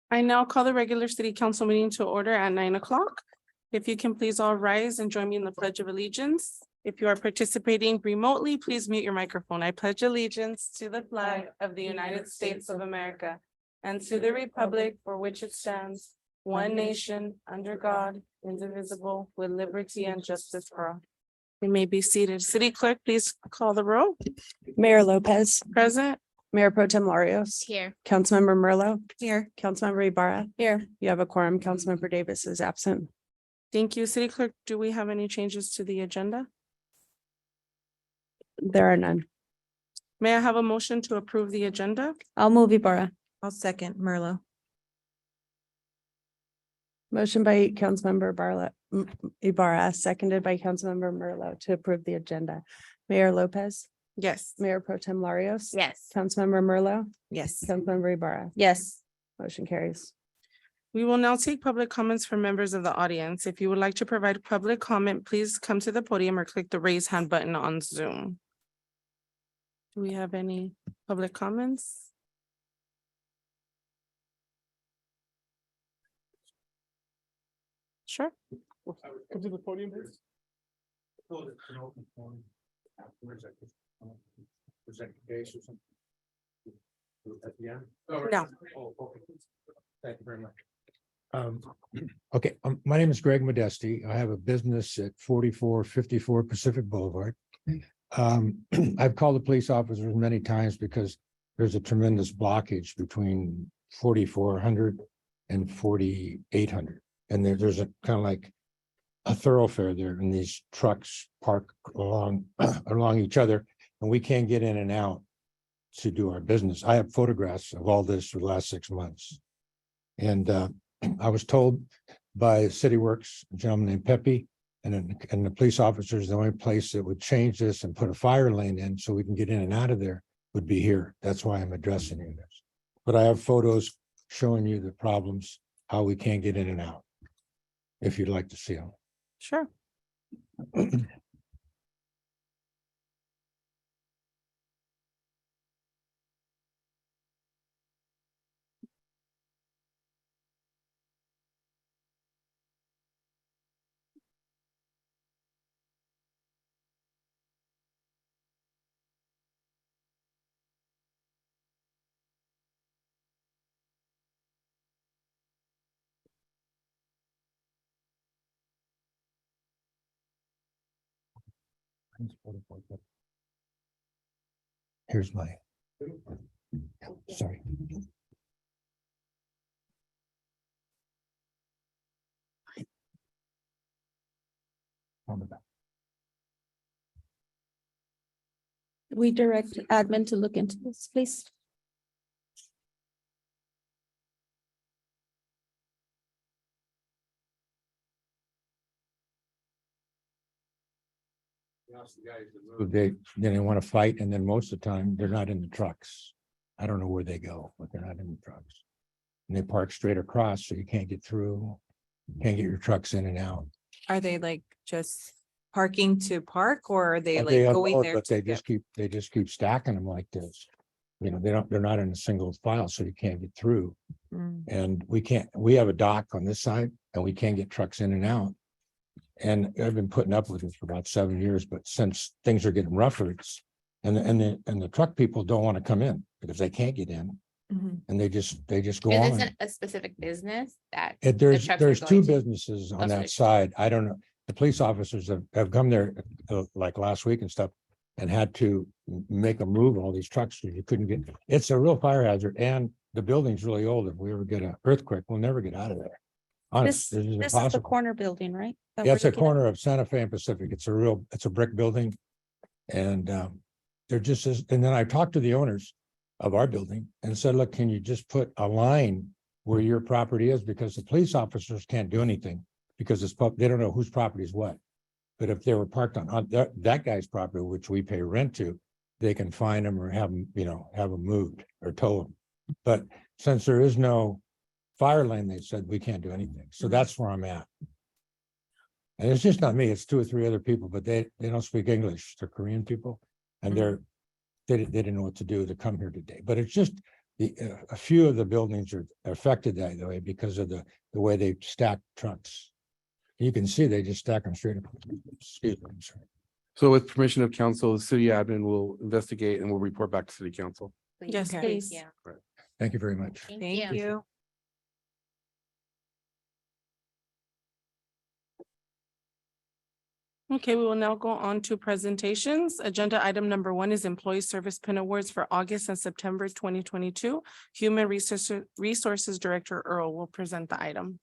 I now call the regular city council meeting to order at 9 o'clock. If you can please all rise and join me in the pledge of allegiance. If you are participating remotely, please mute your microphone. I pledge allegiance to the flag of the United States of America and to the republic for which it stands, one nation, under God, indivisible, with liberty and justice for all. You may be seated. City Clerk, please call the roll. Mayor Lopez, Present. Mayor Pro Tem Larios, Here. Councilmember Merlo, Here. Councilmember Ibarra. Here. You have a quorum. Councilmember Davis is absent. Thank you. City Clerk, do we have any changes to the agenda? There are none. May I have a motion to approve the agenda? I'll move Ibarra. I'll second Merlo. Motion by Councilmember Ibarra, seconded by Councilmember Merlo to approve the agenda. Mayor Lopez, Yes. Mayor Pro Tem Larios. Yes. Councilmember Merlo, Yes. Councilmember Ibarra. Yes. Motion carries. We will now take public comments from members of the audience. If you would like to provide public comment, please come to the podium or click the raise hand button on Zoom. Do we have any public comments? Sure. Come to the podium, please. Present case or something. At the end? No. Oh, okay. Thank you very much. Okay, my name is Greg Modesti. I have a business at 4454 Pacific Boulevard. I've called the police officers many times because there's a tremendous blockage between 4400 and 4800. And there's a kind of like a thoroughfare there, and these trucks park along each other, and we can't get in and out to do our business. I have photographs of all this for the last 6 months. And I was told by City Works, a gentleman named Pepe, and the police officers, the only place that would change this and put a fire lane in so we can get in and out of there would be here. That's why I'm addressing you this. But I have photos showing you the problems, how we can't get in and out, if you'd like to see them. Sure. Here's my. Sorry. On the back. We direct admin to look into this, please. They want to fight, and then most of the time they're not in the trucks. I don't know where they go, but they're not in the trucks. And they park straight across, so you can't get through, can't get your trucks in and out. Are they like just parking to park, or are they They like going unload, there? but they to just keep stacking them like this. You know, they're not in a single file, so you can't get through. Mm. And we have a dock on this side, and we can't get trucks in and out. And I've been putting up with it for about 7 years, but since things are getting rougher, and the truck people don't want to come in because they can't get in, Mhm. and they just go Is on. this a specific business that? There's trucks are two going to? businesses on That's that right. side. I don't know. The police officers have come there like last week and stuff and had to make a move all these trucks because you couldn't get, it's a real fire hazard, and the building's really old. If we ever get an earthquake, we'll never get out of there. Honest, this is This is the impossible. corner building, right? that Yeah, we're it's a looking at? corner of Santa Fe and Pacific. It's a brick building. And they're just, and then I talked to the owners of our building and said, look, can you just put a line where your property is? Because the police officers can't do anything because they don't know whose property is what. But if they were parked on that guy's property, which we pay rent to, they can find them or have them, have them moved or tow them. But since there is no fire lane, they said we can't do anything. So that's where I'm at. And it's just not me, it's 2 or 3 other people, but they don't speak English. They're Korean people. And they didn't know what to do to come here today. But it's just a few of the buildings are affected that way because of the way they stack trucks. You can see they just stack them straight up. Excuse me, I'm sorry. So with permission of council, the city admin will investigate and will report back to city council. Yes, Okay. please. Thank you very much. Thank you. Okay, we will now go on to presentations. Agenda item number 1 is Employee Service Pin Awards for August and September 2022. Human Resources Director Earl will present the item.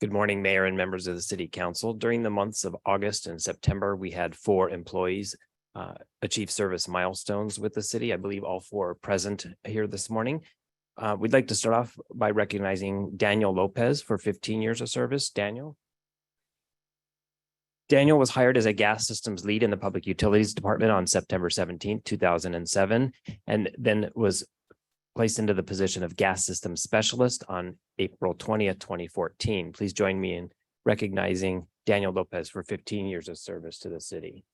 Good morning, Mayor and members of the City Council. During the months of August and September, we had 4 employees achieve service milestones with the city. I believe all 4 are present here this morning. We'd like to start off by recognizing Daniel Lopez for 15 years of service. Daniel was hired as a gas systems lead in the Public Utilities Department on September 17, 2007, and then was placed into the position of gas system specialist on April 20th, 2014. Please join me in recognizing Daniel Lopez for 15 years of service to the city.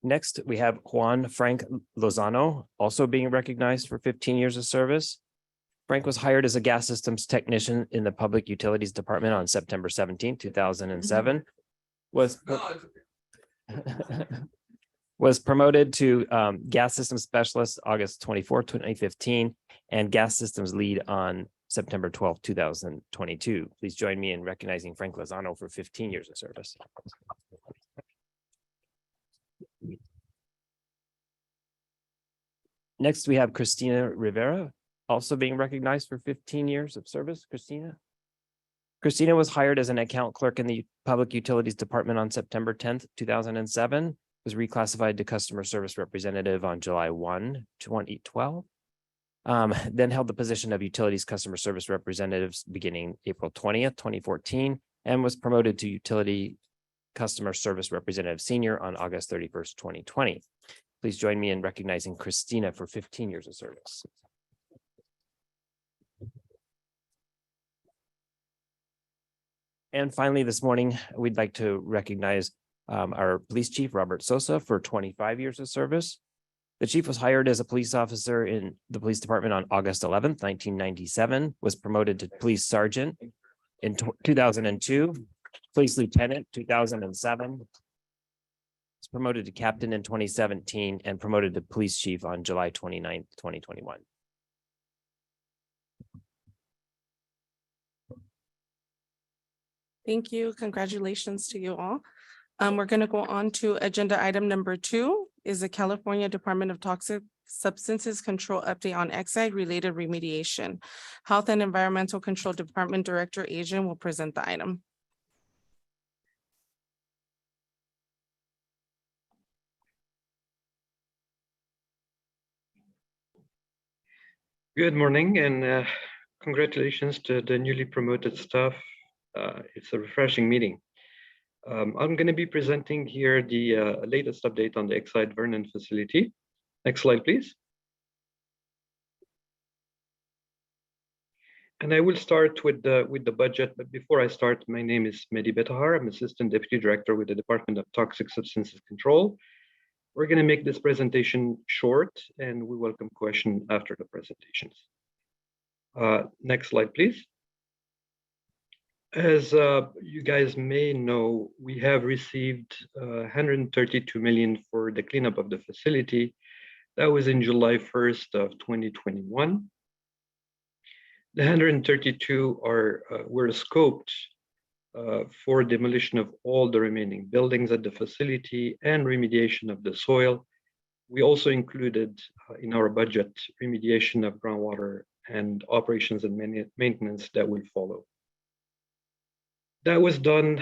Next, we have Juan Frank Lozano, also being recognized for 15 years of service. Frank was hired as a gas systems technician in the Public Utilities Department on September 17, 2007. Was promoted to gas systems specialist August 24, 2015, and gas systems lead on September 12, 2022. Please join me in recognizing Frank Lozano for 15 years of service. Next, we have Christina Rivera, also being recognized for 15 years of service. Christina was hired as an account clerk in the Public Utilities Department on September 10th, 2007, was reclassified to customer service representative on July 1, 2012. Then held the position of utilities customer service representatives beginning April 20th, 2014, and was promoted to utility customer service representative senior on August 31st, 2020. Please join me in recognizing Christina for 15 years of service. And finally, this morning, we'd like to recognize our police chief, Robert Sosa, for 25 years of service. The chief was hired as a police officer in the police department on August 11th, 1997, was promoted to police sergeant in 2002, police lieutenant, 2007, was promoted to captain in 2017, and promoted to police chief on July 29th, 2021. Thank you. Congratulations to you all. We're going to go on to agenda item number 2 is the California Department of Toxic Substances Control update on Exide related remediation. Health and Environmental Control Department Director Adrian will present the item. Good morning and congratulations to the newly promoted staff. It's a refreshing meeting. I'm going to be presenting here the latest update on the Exide Vernon facility. Next slide, please. And I will start with the budget, but before I start, my name is Mehdi Betahar. I'm Assistant Deputy Director with the Department of Toxic Substances Control. We're going to make this presentation short and we welcome questions after the presentations. Next slide, please. As you guys may know, we have received $132 million for the cleanup of the facility. That was in July 1st of 2021. The 132 were scoped for demolition of all the remaining buildings at the facility and remediation of the soil. We also included in our budget remediation of groundwater and operations and maintenance that will follow. That was done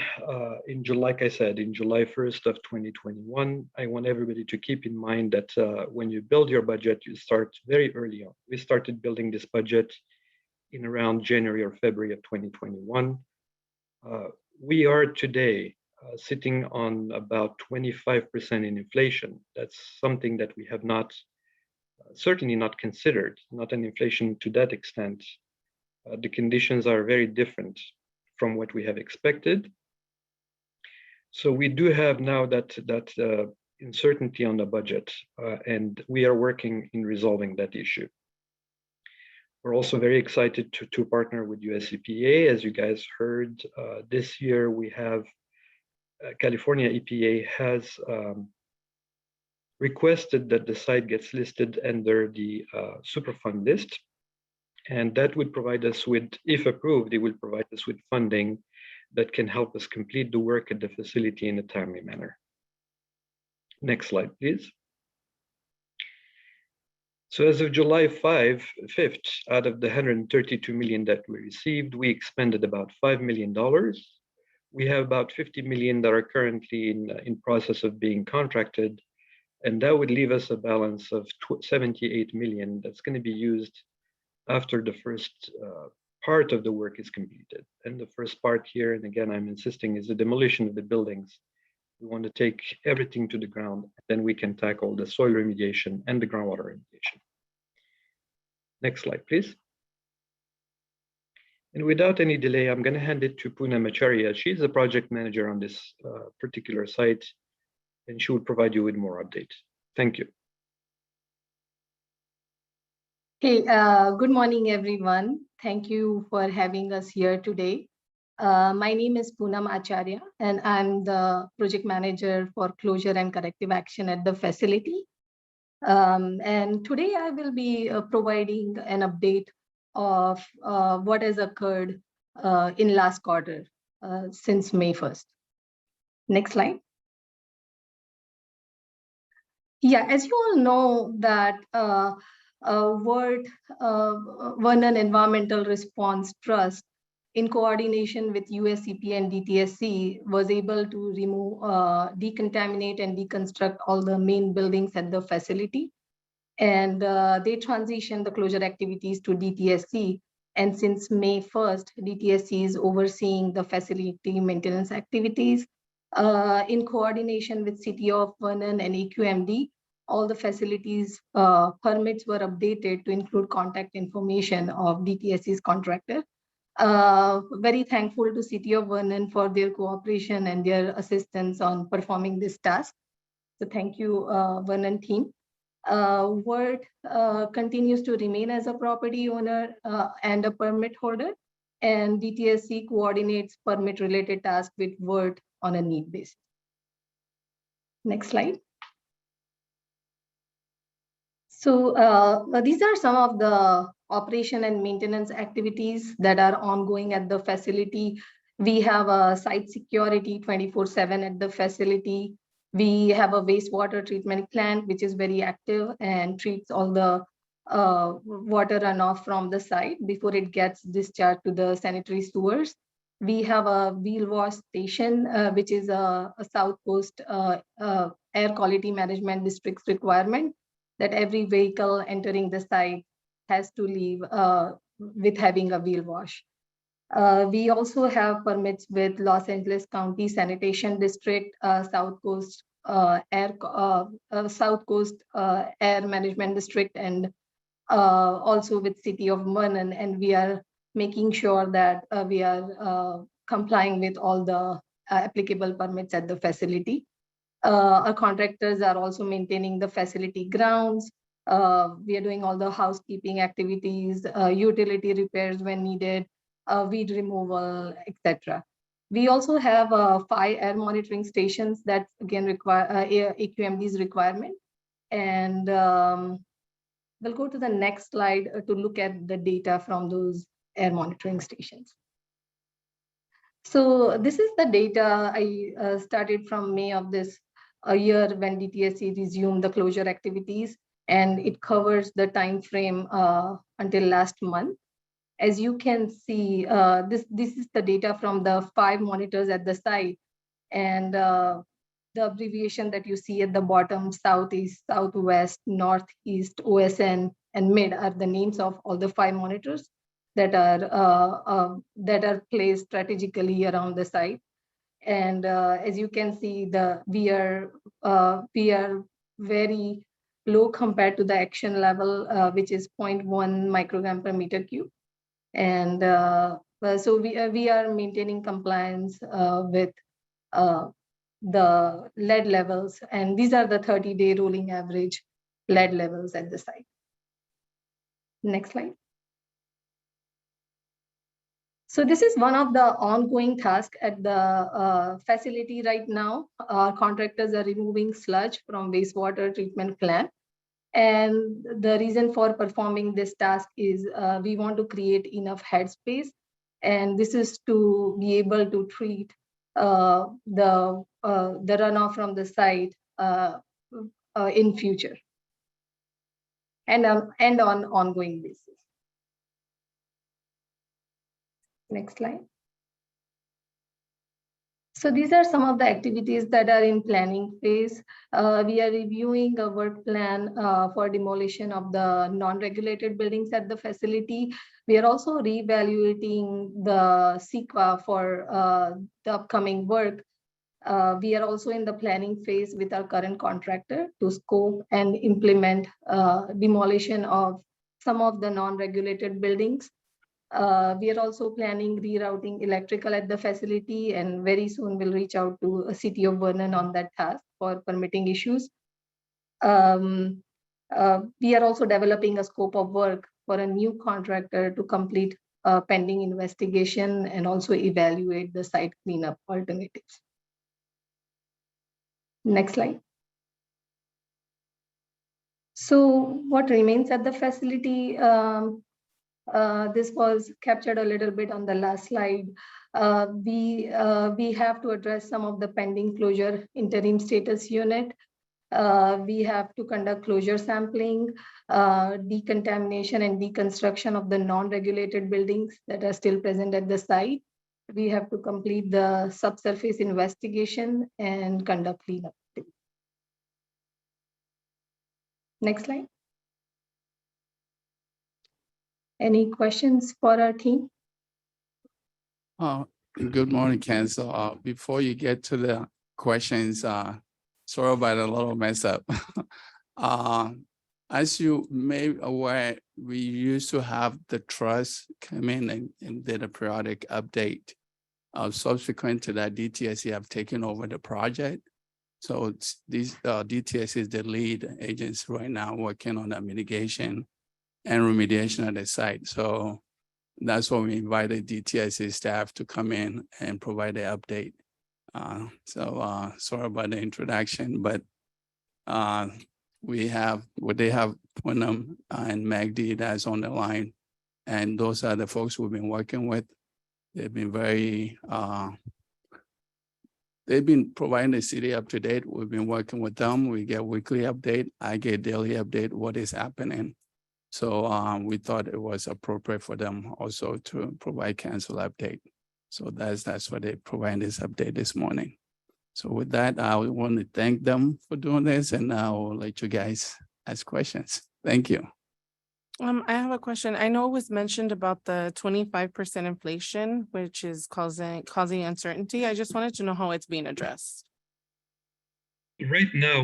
in July, like I said, in July 1st of 2021. I want everybody to keep in mind that when you build your budget, you start very early on. We started building this budget in around January or February of 2021. We are today sitting on about 25% in inflation. That's something that we have not, certainly not considered, not an inflation to that extent The conditions are very different from what we have expected. So we do have now that uncertainty on the budget, and we are working in resolving that issue. We're also very excited to partner with US EPA. As you guys heard, this year we have California EPA has requested that the site gets listed under the Superfund list. And that would provide us with, if approved, it will provide us with funding that can help us complete the work at the facility in a timely manner. Next slide, please. So as of July 5th, out of the 132 million that we received, we expended about $5 million. We have about 50 million that are currently in process of being contracted, and that would leave us a balance of 78 million that's going to be used after the first part of the work is completed. And the first part here, and again, I'm insisting, is the demolition of the buildings. We want to take everything to the ground, then we can tackle the soil remediation and the groundwater remediation. Next slide, please. And without any delay, I'm going to hand it to Poonam Acharya. She's the project manager on this particular site, and she will provide you with more updates. Thank you. Hey, good morning, everyone. Thank you for having us here today. My name is Poonam Acharya, and I'm the project manager for closure and corrective action at the facility. And today I will be providing an update of what has occurred in last quarter since May 1st. Next slide. Yeah, as you all know that Vernon Environmental Response Trust, in coordination with US EPA and DTSC, was able to remove, decontaminate and deconstruct all the main buildings at the facility. And they transitioned the closure activities to DTSC. And since May 1st, DTSC is overseeing the facility maintenance activities. In coordination with City of Vernon and AQMD, all the facilities permits were updated to include contact information of DTSC's contractor. Very thankful to City of Vernon for their cooperation and their assistance on performing this task. So thank you, Vernon team. WERT continues to remain as a property owner and a permit holder, and DTSC coordinates permit related tasks with WERT on a need basis. Next slide. So these are some of the operation and maintenance activities that are ongoing at the facility. We have a site security 24/7 at the facility. We have a wastewater treatment plant, which is very active and treats all the water runoff from the site before it gets discharged to the sanitary sewers. We have a wheel wash station, which is a South Coast Air Quality Management District's requirement that every vehicle entering the site has to leave with having a wheel wash. We also have permits with Los Angeles County Sanitation District, South Coast Air Management District, and also with City of Vernon, and we are making sure that we are complying with all the applicable permits at the facility. Our contractors are also maintaining the facility grounds. We are doing all the housekeeping activities, utility repairs when needed, weed removal, etc. We also have 5 air monitoring stations that again require AQMD's requirement. And we'll go to the next slide to look at the data from those air monitoring stations. So this is the data I started from May of this year when DTSC resumed the closure activities, and it covers the time frame until last month. As you can see, this is the data from the 5 monitors at the site, and the abbreviation that you see at the bottom, Southeast, Southwest, Northeast, OSN, and Mid are the names of all the 5 monitors that are placed strategically around the site. And as you can see, we are very low compared to the action level, which is 0.1 microgram per meter cube. And so we are maintaining compliance with the lead levels, and these are the 30-day rolling average lead levels at the site. Next slide. So this is one of the ongoing tasks at the facility right now. Our contractors are removing sludge from wastewater treatment plant. And the reason for performing this task is we want to create enough headspace. And this is to be able to treat the runoff from the site in future and on ongoing basis. Next slide. So these are some of the activities that are in planning phase. We are reviewing a work plan for demolition of the non-regulated buildings at the facility. We are also reevaluating the CEQA for the upcoming work. We are also in the planning phase with our current contractor to scope and implement demolition of some of the non-regulated buildings. We are also planning rerouting electrical at the facility, and very soon we'll reach out to City of Vernon on that task for permitting issues. We are also developing a scope of work for a new contractor to complete pending investigation and also evaluate the site cleanup alternatives. Next slide. So what remains at the facility? This was captured a little bit on the last slide. We have to address some of the pending closure interim status unit. We have to conduct closure sampling, decontamination and deconstruction of the non-regulated buildings that are still present at the site. We have to complete the subsurface investigation and conduct cleanup. Next slide. Any questions for our team? Good morning, Council. Before you get to the questions, sorry about a little mess up. As you may be aware, we used to have the trust come in and did a periodic update. Subsequent to that, DTSC have taken over the project. So these DTSC is the lead agency right now working on that mitigation and remediation at the site. So that's why we invited DTSC staff to come in and provide the update. Sorry about the introduction, but they have Punam and Magdi that's on the line. And those are the folks we've been working with. They've been they've been providing the city up to date. We've been working with them. We get weekly update. I get daily update, what is happening. So we thought it was appropriate for them also to provide council update. So that's why they provide this update this morning. So with that, I want to thank them for doing this, and I'll let you guys ask questions. Thank you. I have a question. I know it was mentioned about the 25% inflation, which is causing uncertainty. I just wanted to know how it's being addressed. Right now,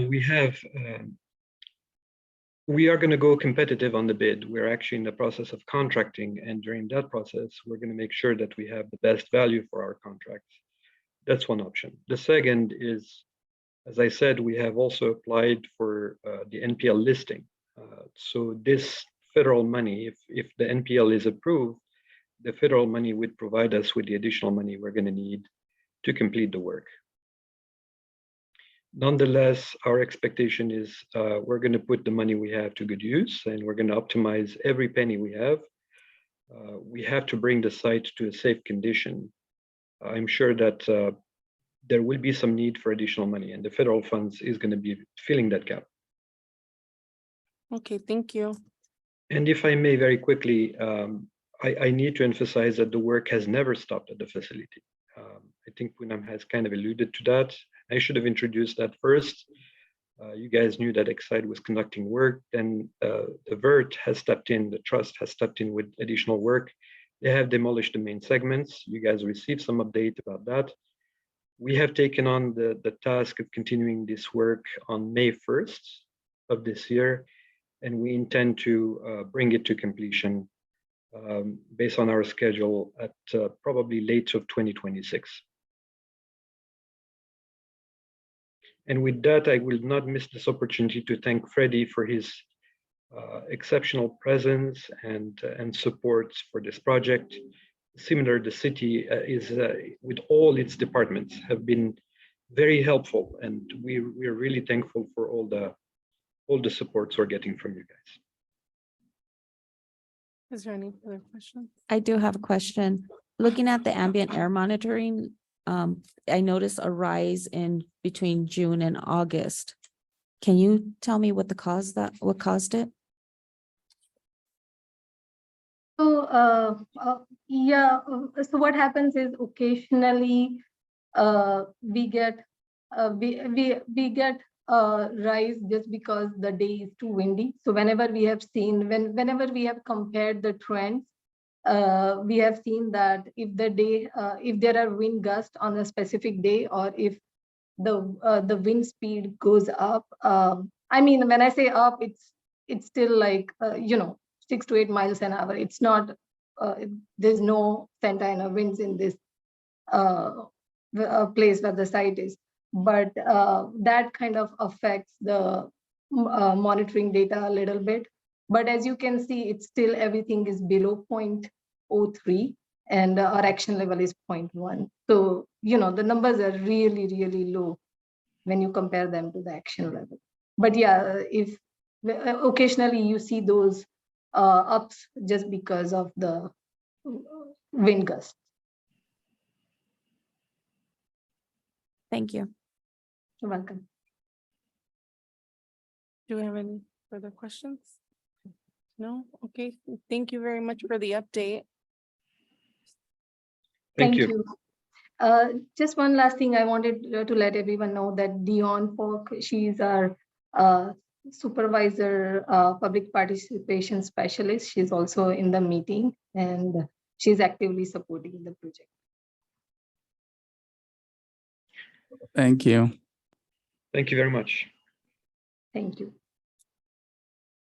we are going to go competitive on the bid. We're actually in the process of contracting, and during that process, we're going to make sure that we have the best value for our contracts. That's one option. The second is, as I said, we have also applied for the NPL listing. So this federal money, if the NPL is approved, the federal money would provide us with the additional money we're going to need to complete the work. Nonetheless, our expectation is we're going to put the money we have to good use, and we're going to optimize every penny we have. We have to bring the site to a safe condition. I'm sure that there will be some need for additional money, and the federal funds is going to be filling that gap. Okay, thank you. And if I may very quickly, I need to emphasize that the work has never stopped at the facility. I think Punam has kind of alluded to that. I should have introduced that first. You guys knew that Exide was conducting work, then the VERT has stepped in, the trust has stepped in with additional work. They have demolished the main segments. You guys received some update about that. We have taken on the task of continuing this work on May 1st of this year, and we intend to bring it to completion based on our schedule at probably late of 2026. And with that, I will not miss this opportunity to thank Freddie for his exceptional presence and support for this project. Similar, the city is with all its departments have been very helpful, and we're really thankful for all the supports we're getting from you guys. Is there any other questions? I do have a question. Looking at the ambient air monitoring, I noticed a rise in between June and August. Can you tell me what caused it? So, so what happens is occasionally, we get a rise just because the day is too windy. So whenever we have seen, whenever we have compared the trends, we have seen that if there are wind gusts on a specific day, or if the wind speed goes up, I mean, when I say up, it's still like 6 to 8 miles an hour. It's not, there's no Santa Ana winds in this place where the site is, but that kind of affects the monitoring data a little bit. But as you can see, it's still everything is below 0.03 and our action level is 0.1. So, the numbers are really, really low when you compare them to the action level. But yeah, if occasionally you see those ups just because of the wind gusts. Thank you. You're welcome. Do we have any further questions? No? Okay, thank you very much for the update. Thank you. Just one last thing, I wanted to let everyone know that Dion Falk, she's our supervisor, public participation specialist. She's also in the meeting and she's actively supporting the project. Thank you. Thank you very much. Thank you.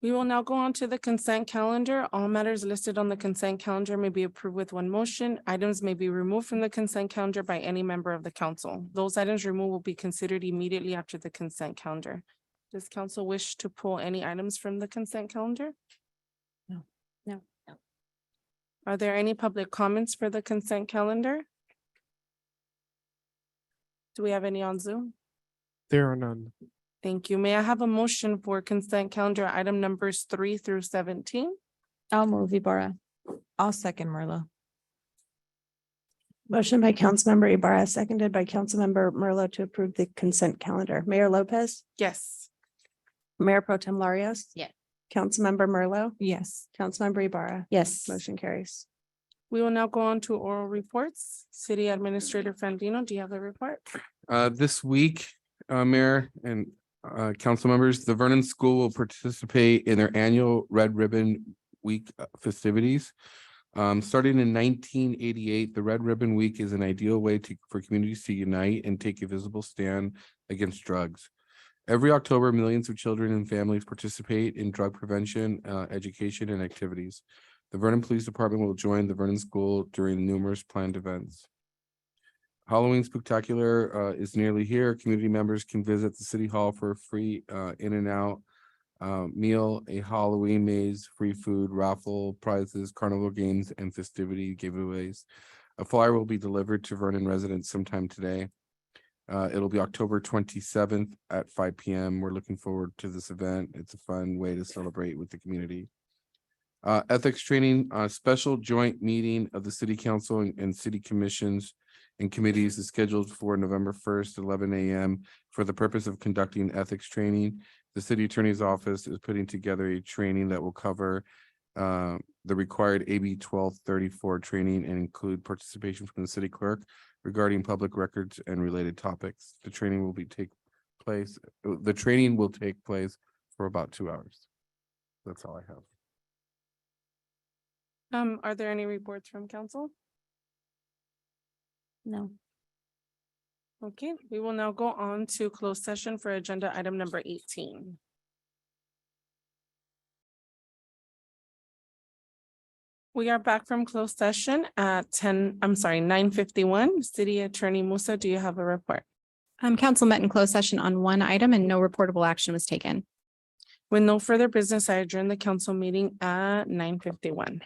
We will now go on to the consent calendar. All matters listed on the consent calendar may be approved with one motion. Items may be removed from the consent calendar by any member of the council. Those items removed will be considered immediately after the consent calendar. Does council wish to pull any items from the consent calendar? No. Are there any public comments for the consent calendar? Do we have any on Zoom? There are none. Thank you. May I have a motion for consent calendar item numbers 3 through 17? I'll move Ibarra. I'll second Merlo. Motion by Councilmember Ibarra, seconded by Councilmember Merlo to approve the consent calendar. Mayor Lopez, Yes. Mayor Pro Tem Larios. Yeah. Councilmember Merlo, Yes. Councilmember Ibarra. Yes. Motion carries. We will now go on to oral reports. City Administrator Fandino, do you have a report? This week, Mayor and council members, the Vernon School will participate in their annual Red Ribbon Week festivities. Starting in 1988, the Red Ribbon Week is an ideal way for communities to unite and take a visible stand against drugs. Every October, millions of children and families participate in drug prevention, education, and activities. The Vernon Police Department will join the Vernon School during numerous planned events. Halloween Spooktacular is nearly here. Community members can visit the City Hall for a free in and out meal, a Halloween maze, free food, raffle, prizes, carnival games, and festivity giveaways. A flyer will be delivered to Vernon residents sometime today. It'll be October 27th at 5 p.m. We're looking forward to this event. It's a fun way to celebrate with the community. Ethics training, special joint meeting of the City Council and City Commissions and committees is scheduled for November 1st, 11 a.m. for the purpose of conducting ethics training. The City Attorney's Office is putting together a training that will cover the required AB 1234 training and include participation from the City Clerk regarding public records and related topics. The training will take place for about 2 hours. That's all I have. Are there any reports from council? No. Okay, we will now go on to closed session for agenda item number 18. We are back from closed session at 9:51. City Attorney Musa, do you have a report? Council met in closed session on one item and no reportable action was taken. With no further business, I adjourn the council meeting at 9:51.